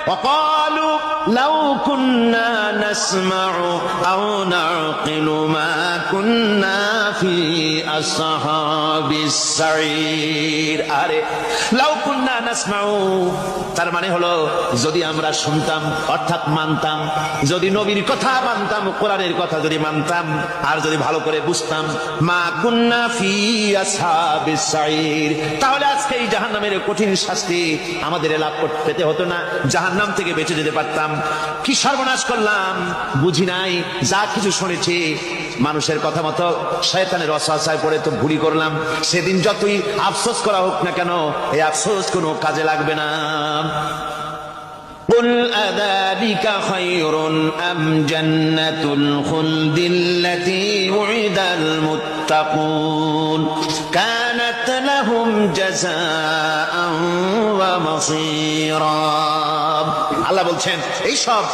ওয়াকালু লাউ কুন্না নাসমাউ আও নাকিলু মা কুন্না ফি আসহাবিস সাঈর। আরে লাউ কুন্না নাসমাউ, তার মানে হলো যদি আমরা শুনতাম অর্থাৎ মানতাম, যদি নবীর কথা মানতাম, কোরআনের কথা যদি মানতাম, আর যদি ভালো করে বুঝতাম, মা কুন্না ফি আসহাবিস সাঈর, তাহলে আজকে এই জাহান্নামের কঠিন শাস্তি আমাদের লাভ পেতে হতো না, জাহান্নাম থেকে বেঁচে যেতে পারতাম। কি সর্বনাশ করলাম বুঝি নাই, যা কিছু শুনেছি মানুষের কথা মতো শয়তানের ওয়াসওয়াসায় পড়ে তো ভুল করলাম। সেদিন যতই আফসোস করা হোক না কেন, এই আফসোস কোনো কাজে লাগবে না। قل أذلك خير أم جنة الخلد التي وعد المتقون كانت لهم جزاء ومصيرا। আল্লাহ বলছেন এই সব